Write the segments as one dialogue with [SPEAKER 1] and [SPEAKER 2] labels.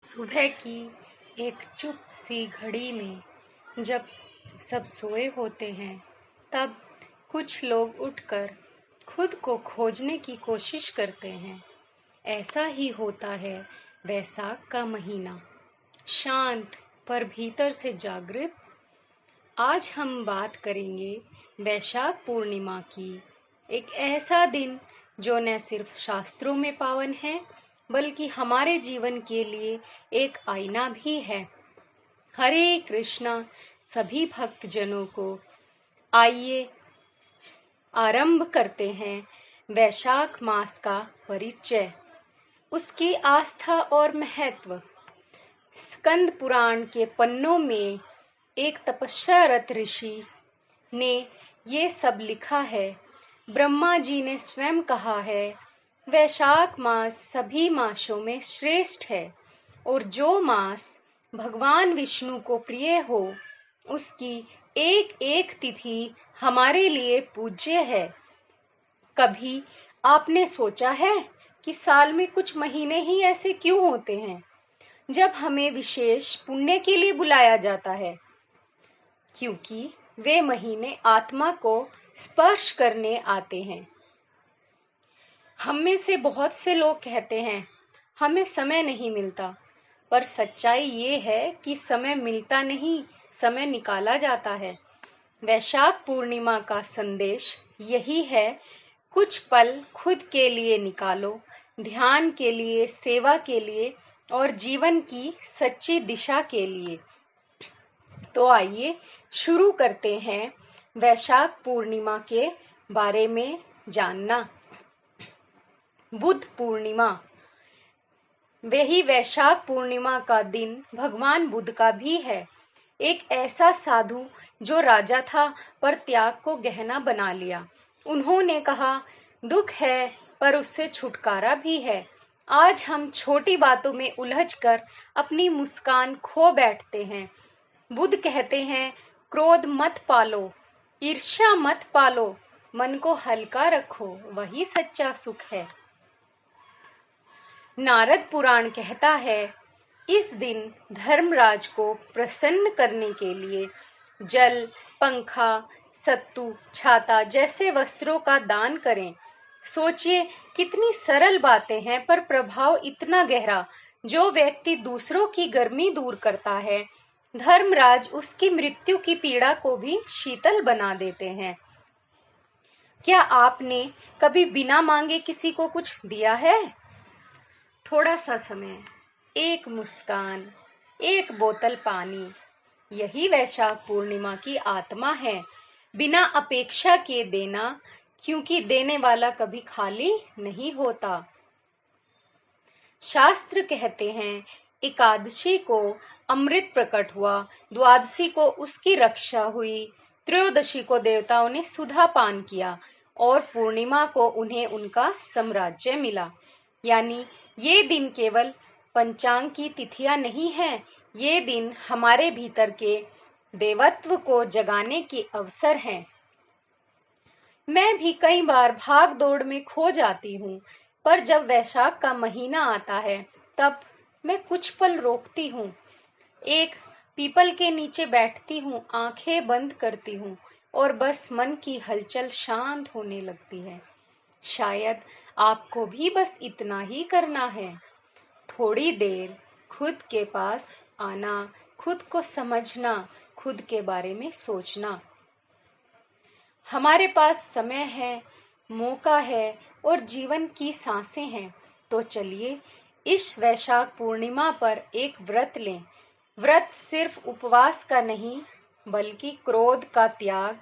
[SPEAKER 1] सुबह की एक चुप सी घड़ी में जब सब सोए होते हैं, तब कुछ लोग उठकर खुद को खोजने की कोशिश करते हैं। ऐसा ही होता है वैसाख का महीना, शांत पर भीतर से जागृत। आज हम बात करेंगे वैशाख पूर्णिमा की, एक ऐसा दिन जो न सिर्फ शास्त्रों में पावन है, बल्कि हमारे जीवन के लिए एक आईना भी है। हरे कृष्णा सभी भक्तजनों को। आइए आरंभ करते हैं वैशाख मास का परिचय, उसकी आस्था और महत्व। स्कंद पुराण के पन्नों में एक तपस्यारत ऋषि ने ये सब लिखा है। ब्रह्मा जी ने स्वयं कहा है, वैशाख मास सभी मासों में श्रेष्ठ है, और जो मास भगवान विष्णु को प्रिय हो, उसकी एक एक तिथि हमारे लिए पूज्य है। कभी आपने सोचा है कि साल में कुछ महीने ही ऐसे क्यों होते हैं जब हमें विशेष पुण्य के लिए बुलाया जाता है? क्योंकि वे महीने आत्मा को स्पर्श करने आते हैं। हम में से बहुत से लोग कहते हैं हमें समय नहीं मिलता, पर सच्चाई ये है कि समय मिलता नहीं, समय निकाला जाता है। वैशाख पूर्णिमा का संदेश यही है, कुछ पल खुद के लिए निकालो, ध्यान के लिए, सेवा के लिए और जीवन की सच्ची दिशा के लिए। तो आइए शुरू करते हैं वैशाख पूर्णिमा के बारे में जानना। बुद्ध पूर्णिमा, वही वैशाख पूर्णिमा का दिन भगवान बुद्ध का भी है। एक ऐसा साधु जो राजा था पर त्याग को गहना बना लिया। उन्होंने कहा, दुख है पर उससे छुटकारा भी है। आज हम छोटी बातों में उलझकर अपनी मुस्कान खो बैठते हैं। बुद्ध कहते हैं, क्रोध मत पालो, ईर्ष्या मत पालो, मन को हल्का रखो, वही सच्चा सुख है। नारद पुराण कहता है, इस दिन धर्मराज को प्रसन्न करने के लिए जल, पंखा, सत्तू, छाता जैसे वस्त्रों का दान करें। सोचिए कितनी सरल बातें हैं, पर प्रभाव इतना गहरा। जो व्यक्ति दूसरों की गर्मी दूर करता है, धर्मराज उसकी मृत्यु की पीड़ा को भी शीतल बना देते हैं। क्या आपने कभी बिना मांगे किसी को कुछ दिया है? थोड़ा सा समय, एक मुस्कान, एक बोतल पानी, यही वैशाख पूर्णिमा की आत्मा है। बिना अपेक्षा के देना, क्योंकि देने वाला कभी खाली नहीं होता। शास्त्र कहते हैं, एकादशी को अमृत प्रकट हुआ, द्वादशी को उसकी रक्षा हुई, त्रयोदशी को देवताओं ने सुधा पान किया और पूर्णिमा को उन्हें उनका साम्राज्य मिला। यानी ये दिन केवल पंचांग की तिथियां नहीं है, ये दिन हमारे भीतर के देवत्व को जगाने के अवसर हैं। मैं भी कई बार भाग दौड़ में खो जाती हूँ, पर जब वैशाख का महीना आता है, तब मैं कुछ पल रोकती हूँ। एक पीपल के नीचे बैठती हूँ, आंखें बंद करती हूँ और बस मन की हलचल शांत होने लगती है। शायद आपको भी बस इतना ही करना है, थोड़ी देर खुद के पास आना, खुद को समझना, खुद के बारे में सोचना। हमारे पास समय है, मौका है और जीवन की सांसें हैं, तो चलिए इस वैशाख पूर्णिमा पर एक व्रत लें। व्रत सिर्फ उपवास का नहीं, बल्कि क्रोध का त्याग,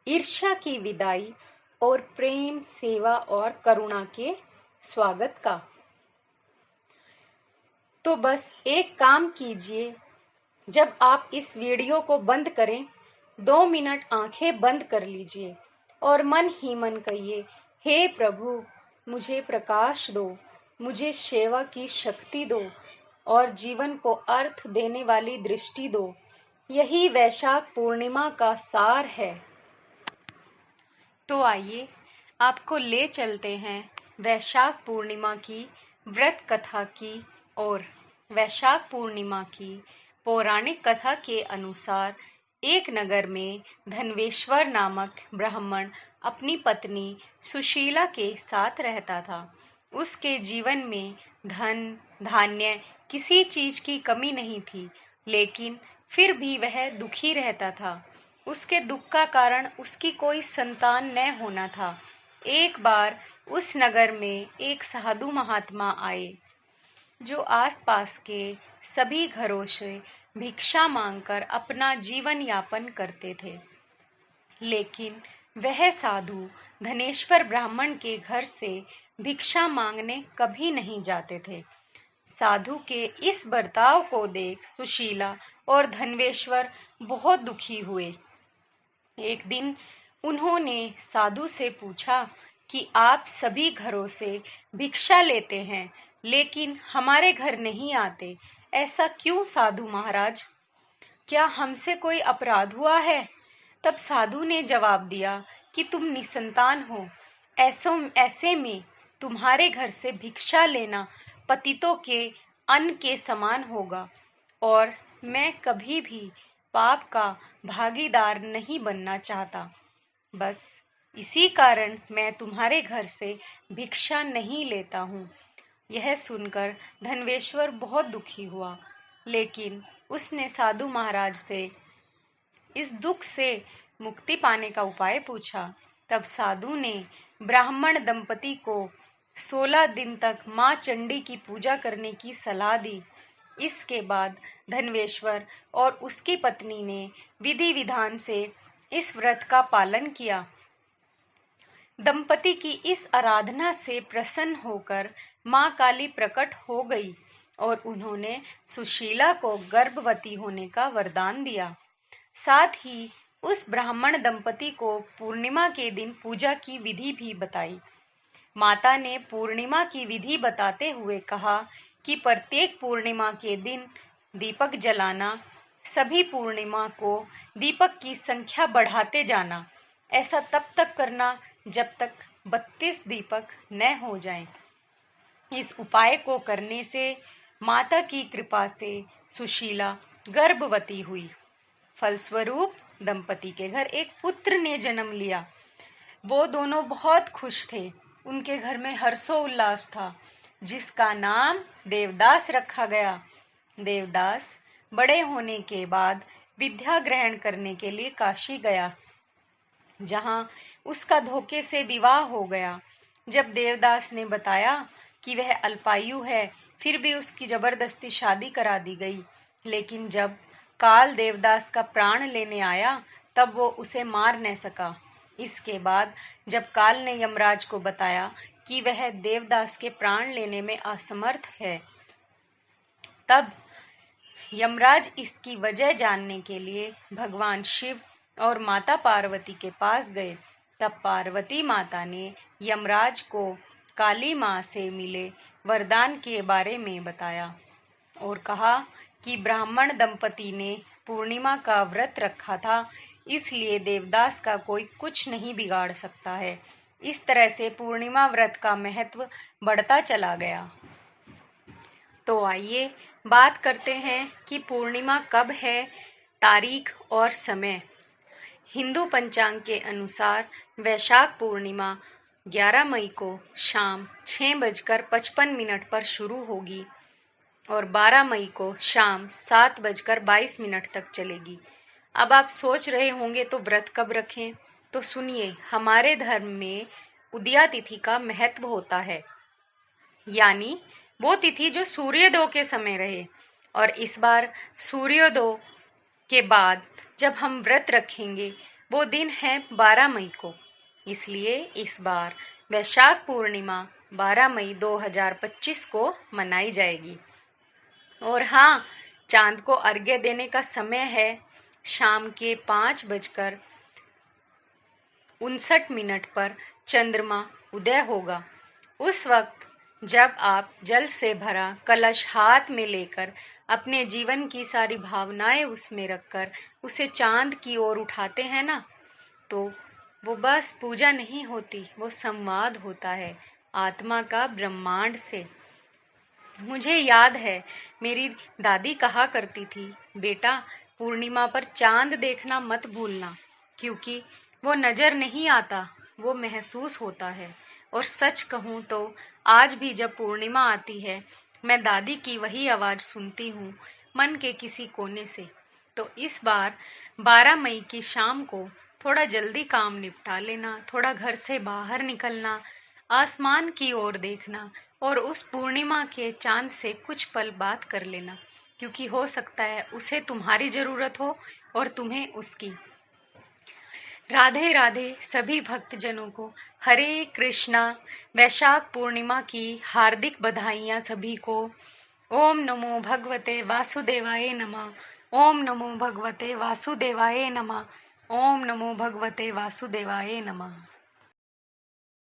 [SPEAKER 1] ईर्ष्या की विदाई और प्रेम, सेवा और करुणा के स्वागत का। तो बस एक काम कीजिए, जब आप इस वीडियो को बंद करें, 2 मिनट आंखें बंद कर लीजिए और मन ही मन कहिए, हे प्रभु, मुझे प्रकाश दो, मुझे सेवा की शक्ति दो और जीवन को अर्थ देने वाली दृष्टि दो। यही वैशाख पूर्णिमा का सार है। तो आइए आपको ले चलते हैं वैशाख पूर्णिमा की व्रत कथा की ओर। वैशाख पूर्णिमा की पौराणिक कथा के अनुसार एक नगर में धनवेश्वर नामक ब्राह्मण अपनी पत्नी सुशीला के साथ रहता था। उसके जीवन में धन धान्य किसी चीज की कमी नहीं थी, लेकिन फिर भी वह दुखी रहता था। उसके दुख का कारण उसकी कोई संतान न होना था। एक बार उस नगर में एक साधु महात्मा आए, जो आसपास के सभी घरों से भिक्षा मांगकर अपना जीवन यापन करते थे। लेकिन वह साधु धनेश्वर ब्राह्मण के घर से भिक्षा मांगने कभी नहीं जाते थे। साधु के इस बर्ताव को देख सुशीला और धनवेश्वर बहुत दुखी हुए। एक दिन उन्होंने साधु से पूछा कि आप सभी घरों से भिक्षा लेते हैं, लेकिन हमारे घर नहीं आते, ऐसा क्यों साधु महाराज? क्या हमसे कोई अपराध हुआ है? तब साधु ने जवाब दिया कि तुम निसंतान हो, ऐसे में तुम्हारे घर से भिक्षा लेना पतितों के अन्न के समान होगा, और मैं कभी भी पाप का भागीदार नहीं बनना चाहता। बस इसी कारण मैं तुम्हारे घर से भिक्षा नहीं लेता हूँ। यह सुनकर धनवेश्वर बहुत दुखी हुआ, लेकिन उसने साधु महाराज से इस दुख से मुक्ति पाने का उपाय पूछा। तब साधु ने ब्राह्मण दंपति को 16 दिन तक माँ चंडी की पूजा करने की सलाह दी। इसके बाद धनवेश्वर और उसकी पत्नी ने विधि विधान से इस व्रत का पालन किया। दंपति की इस आराधना से प्रसन्न होकर माँ काली प्रकट हो गई और उन्होंने सुशीला को गर्भवती होने का वरदान दिया। साथ ही उस ब्राह्मण दंपति को पूर्णिमा के दिन पूजा की विधि भी बताई। माता ने पूर्णिमा की विधि बताते हुए कहा कि प्रत्येक पूर्णिमा के दिन दीपक जलाना, सभी पूर्णिमा को दीपक की संख्या बढ़ाते जाना। ऐसा तब तक करना जब तक 32 दीपक न हो जाएं। इस उपाय को करने से माता की कृपा से सुशीला गर्भवती हुई। फलस्वरूप दंपति के घर एक पुत्र ने जन्म लिया। वो दोनों बहुत खुश थे। उनके घर में हर्षोल्लास था, जिसका नाम देवदास रखा गया। देवदास बड़े होने के बाद विद्या ग्रहण करने के लिए काशी गया, जहां उसका धोखे से विवाह हो गया। जब देवदास ने बताया कि वह अल्पायु है, फिर भी उसकी जबरदस्ती शादी करा दी गई। लेकिन जब काल देवदास का प्राण लेने आया, तब वो उसे मार न सका। इसके बाद जब काल ने यमराज को बताया कि वह देवदास के प्राण लेने में असमर्थ है, तब यमराज इसकी वजह जानने के लिए भगवान शिव और माता पार्वती के पास गए। तब पार्वती माता ने यमराज को काली माँ से मिले वरदान के बारे में बताया और कहा कि ब्राह्मण दंपति ने पूर्णिमा का व्रत रखा था, इसलिए देवदास का कोई कुछ नहीं बिगाड़ सकता है। इस तरह से पूर्णिमा व्रत का महत्व बढ़ता चला गया। तो आइए बात करते हैं कि पूर्णिमा कब है, तारीख और समय। हिंदू पंचांग के अनुसार वैशाख पूर्णिमा 11 मई को शाम 6:55 पर शुरू होगी और 12 मई को शाम 7:22 तक चलेगी। अब आप सोच रहे होंगे तो व्रत कब रखें? तो सुनिए, हमारे धर्म में उदया तिथि का महत्व होता है, यानी वो तिथि जो सूर्योदय के समय रहे। और इस बार सूर्योदय के बाद जब हम व्रत रखेंगे, वो दिन है 12 मई को। इसलिए इस बार वैशाख पूर्णिमा 12 मई 2025 को मनाई जाएगी। और हाँ, चांद को अर्घ्य देने का समय है शाम के 5:59 पर चंद्रमा उदय होगा। उस वक्त जब आप जल से भरा कलश हाथ में लेकर अपने जीवन की सारी भावनाएं उसमें रखकर उसे चांद की ओर उठाते हैं ना, तो वो बस पूजा नहीं होती, वो संवाद होता है आत्मा का ब्रह्मांड से। मुझे याद है, मेरी दादी कहा करती थी, बेटा, पूर्णिमा पर चांद देखना मत भूलना, क्योंकि वो नजर नहीं आता, वो महसूस होता है। और सच कहूँ तो आज भी जब पूर्णिमा आती है, मैं दादी की वही आवाज सुनती हूँ, मन के किसी कोने से। तो इस बार 12 मई की शाम को थोड़ा जल्दी काम निपटा लेना, थोड़ा घर से बाहर निकलना, आसमान की ओर देखना और उस पूर्णिमा के चांद से कुछ पल बात कर लेना, क्योंकि हो सकता है उसे तुम्हारी जरूरत हो और तुम्हें उसकी। राधे राधे सभी भक्तजनों को। हरे कृष्णा। वैशाख पूर्णिमा की हार्दिक बधाइयाँ सभी को। ओम नमो भगवते वासुदेवाय नमः। ओम नमो भगवते वासुदेवाय नमः। ओम नमो भगवते वासुदेवाय नमः।